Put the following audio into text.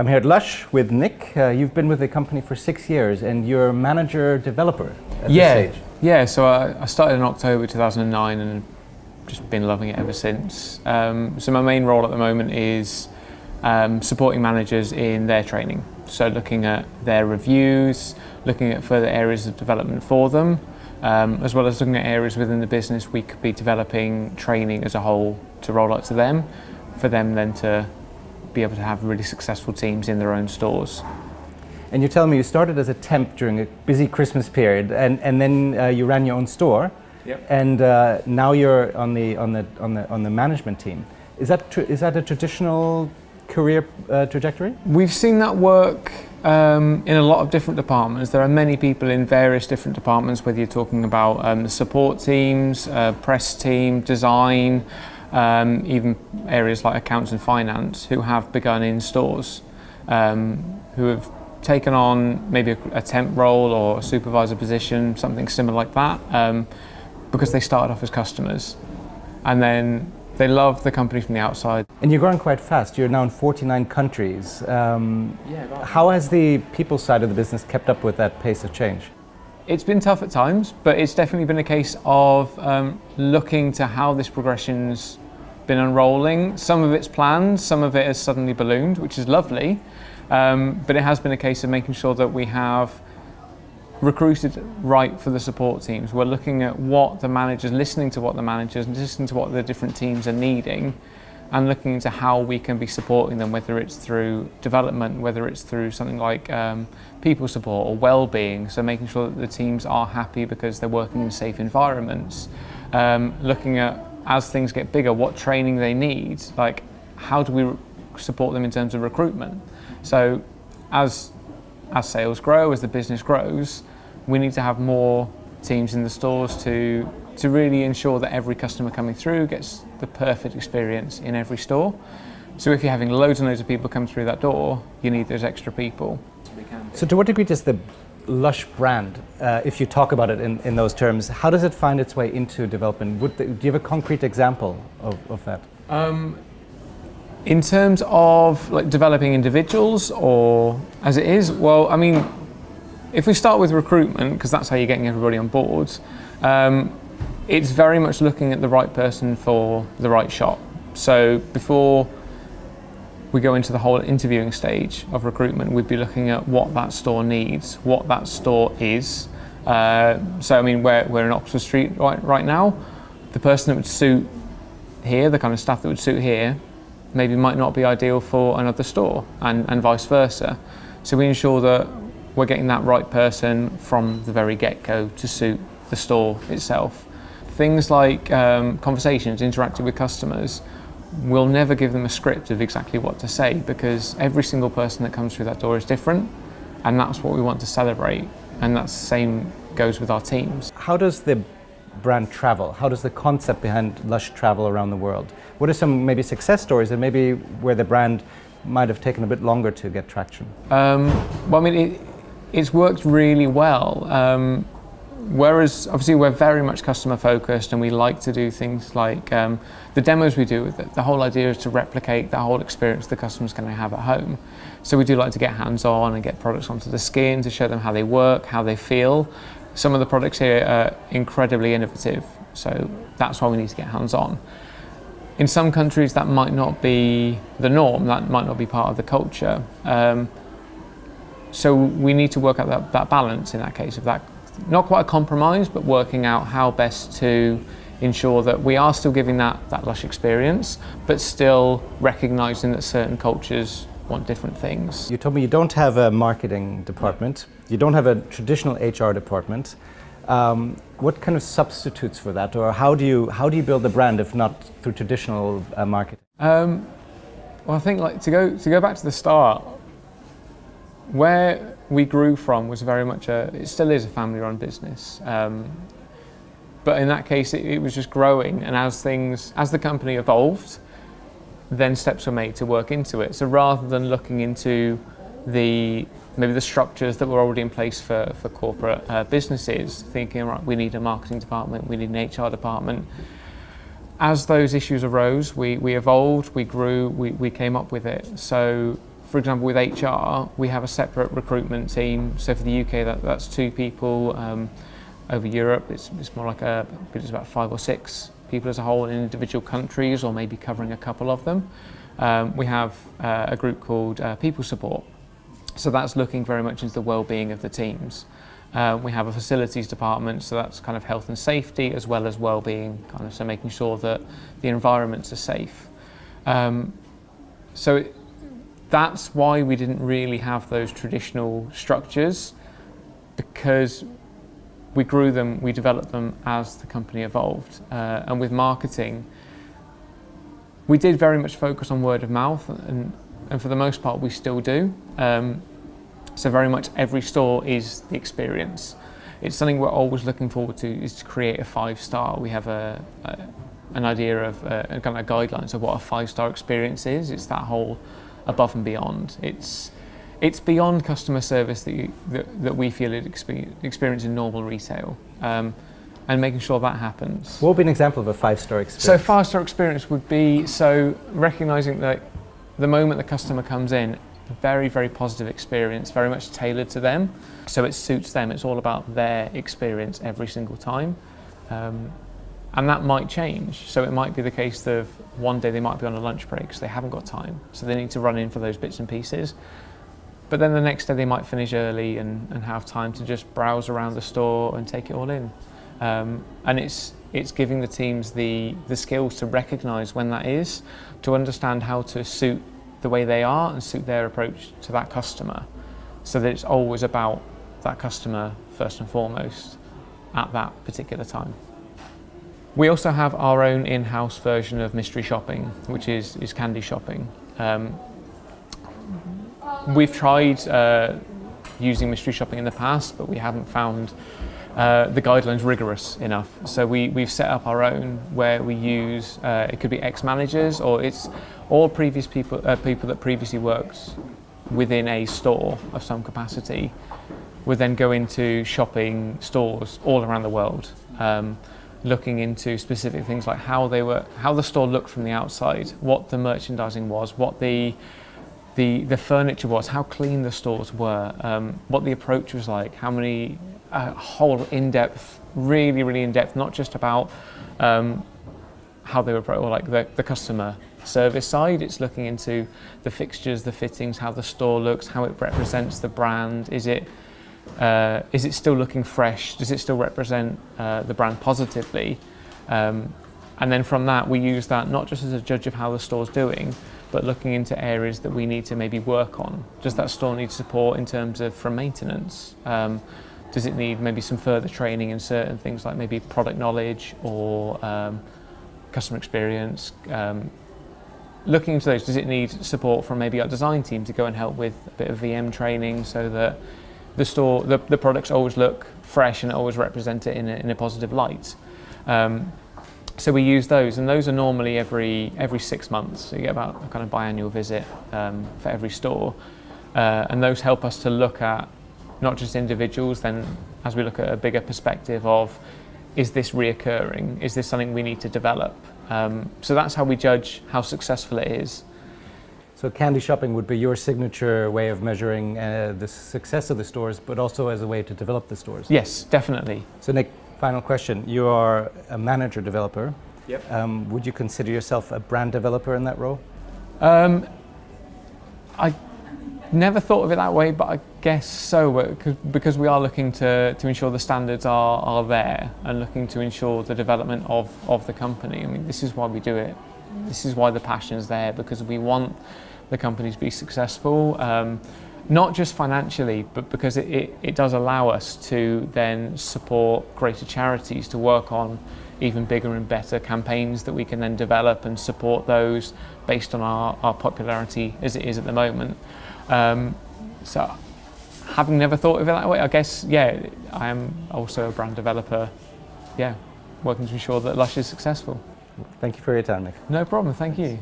I'm here at Lush with Nick. You've been with the company for 6 years and you're manager developer at this stage. Yeah, so I started in October 2009 and just been loving it ever since. So my main role at the moment is supporting managers in their training. So looking at their reviews, looking at further areas of development for them, as well as looking at areas within the business we could be developing training as a whole to roll out to them, for them then to be able to have really successful teams in their own stores. And you're telling me you started as a temp during a busy Christmas period, and then you ran your own store. Yep. And now you're on the management team. Is that a traditional career trajectory? We've seen that work in a lot of different departments. There are many people in various different departments, whether you're talking about the support teams, press team, design, even areas like accounts and finance, who have begun in stores, who have taken on maybe a temp role or a supervisor position, something similar like that, because they started off as customers and then they love the company from the outside. And you're growing quite fast. You're now in 49 countries. How has the people side of the business kept up with that pace of change? It's been tough at times, but it's definitely been a case of looking to how this progression's been unrolling. Some of it's planned, some of it has suddenly ballooned, which is lovely. But it has been a case of making sure that we have recruited right for the support teams. We're looking at what the managers, listening to what the managers, listening to what the different teams are needing, and looking into how we can be supporting them, whether it's through development, whether it's through something like people support or well-being, so making sure that the teams are happy because they're working in safe environments. Looking at, as things get bigger, what training they need, like how do we support them in terms of recruitment. So as sales grow, as the business grows, we need to have more teams in the stores to really ensure that every customer coming through gets the perfect experience in every store. So if you're having loads and loads of people come through that door, you need those extra people. So to what degree does the Lush brand, if you talk about it in those terms, how does it find its way into development? Do you have a concrete example of that? In terms of like developing individuals or as it is, well, I mean, if we start with recruitment, because that's how you're getting everybody on board, it's very much looking at the right person for the right shop. So before we go into the whole interviewing stage of recruitment, we'd be looking at what that store needs, what that store is. So I mean, we're in Oxford Street right now. The person that would suit here, the kind of staff that would suit here, maybe might not be ideal for another store, and vice versa. So we ensure that we're getting that right person from the very get-go to suit the store itself. Things like conversations, interacting with customers, we'll never give them a script of exactly what to say, because every single person that comes through that door is different, and that's what we want to celebrate, and that same goes with our teams. How does the brand travel? How does the concept behind Lush travel around the world? What are some maybe success stories and maybe where the brand might have taken a bit longer to get traction? Well, I mean, it's worked really well. Whereas obviously we're very much customer focused and we like to do things like the demos we do with it. The whole idea is to replicate that whole experience the customer's going to have at home. So we do like to get hands-on and get products onto the skin to show them how they work, how they feel. Some of the products here are incredibly innovative, so that's why we need to get hands-on. In some countries that might not be the norm, that might not be part of the culture. So we need to work out that balance in that case of that, not quite a compromise, but working out how best to ensure that we are still giving that Lush experience, but still recognising that certain cultures want different things. You told me you don't have a marketing department, you don't have a traditional HR department. What kind of substitutes for that, or how do you build a brand if not through traditional marketing? Well, I think like to go back to the start, where we grew from was very much it still is a family-run business. But in that case, it was just growing, and as the company evolved, then steps were made to work into it. So rather than looking into maybe the structures that were already in place for corporate businesses, thinking, right, we need a marketing department, we need an HR department. As those issues arose, we evolved, we grew, we came up with it. So for example, with HR, we have a separate recruitment team. So for the UK, that's 2 people. Over Europe, it's more like it's about 5 or 6 people as a whole in individual countries, or maybe covering a couple of them. We have a group called People Support. So that's looking very much into the well-being of the teams. We have a facilities department, so that's kind of health and safety as well as well-being, so making sure that the environments are safe. So that's why we didn't really have those traditional structures, because we grew them, we developed them as the company evolved. And with marketing, we did very much focus on word of mouth, and for the most part we still do. So very much every store is the experience. It's something we're always looking forward to, is to create a 5-star. We have an idea of kind of guidelines of what a 5-star experience is. It's that whole above and beyond. It's beyond customer service that we feel it experience in normal retail, and making sure that happens. What would be an example of a 5-star experience? So 5-star experience would be recognizing that the moment the customer comes in, a very, very positive experience, very much tailored to them. So it suits them. It's all about their experience every single time. And that might change. So it might be the case of one day they might be on a lunch break, so they haven't got time. So they need to run in for those bits and pieces. But then the next day they might finish early and have time to just browse around the store and take it all in. And it's giving the teams the skills to recognise when that is, to understand how to suit the way they are and suit their approach to that customer, so that it's always about that customer first and foremost at that particular time. We also have our own in-house version of mystery shopping, which is candy shopping. We've tried using mystery shopping in the past, but we haven't found the guidelines rigorous enough. So we've set up our own, where we use, it could be ex-managers, or it's all previous people that previously worked within a store of some capacity, would then go into shopping stores all around the world, looking into specific things like how the store looked from the outside, what the merchandising was, what the furniture was, how clean the stores were, what the approach was like, how many, whole in-depth, really in-depth, not just about how they were, or like the customer service side. It's looking into the fixtures, the fittings, how the store looks, how it represents the brand. Is it still looking fresh? Does it still represent the brand positively? And then from that, we use that not just as a judge of how the store's doing, but looking into areas that we need to maybe work on. Does that store need support in terms of from maintenance? Does it need maybe some further training in certain things like maybe product knowledge or customer experience? Looking into those, does it need support from maybe our design team to go and help with a bit of VM training, so that the store, the products always look fresh and always represent it in a positive light? So we use those, and those are normally every 6 months. So you get about a kind of biannual visit for every store, and those help us to look at not just individuals, then as we look at a bigger perspective of, is this reoccurring? Is this something we need to develop? So that's how we judge how successful it is. So candy shopping would be your signature way of measuring the success of the stores, but also as a way to develop the stores? Yes, definitely. So Nick, final question. You are a manager developer. Yep. Would you consider yourself a brand developer in that role? I never thought of it that way, but I guess so, because we are looking to ensure the standards are there, and looking to ensure the development of the company. I mean, this is why we do it. This is why the passion's there, because we want the company to be successful, not just financially, but because it does allow us to then support greater charities to work on even bigger and better campaigns that we can then develop and support those based on our popularity as it is at the moment. So having never thought of it that way, I guess, yeah, I am also a brand developer, yeah, working to ensure that LUSH is successful. Thank you for your time, Nick. No problem, thank you.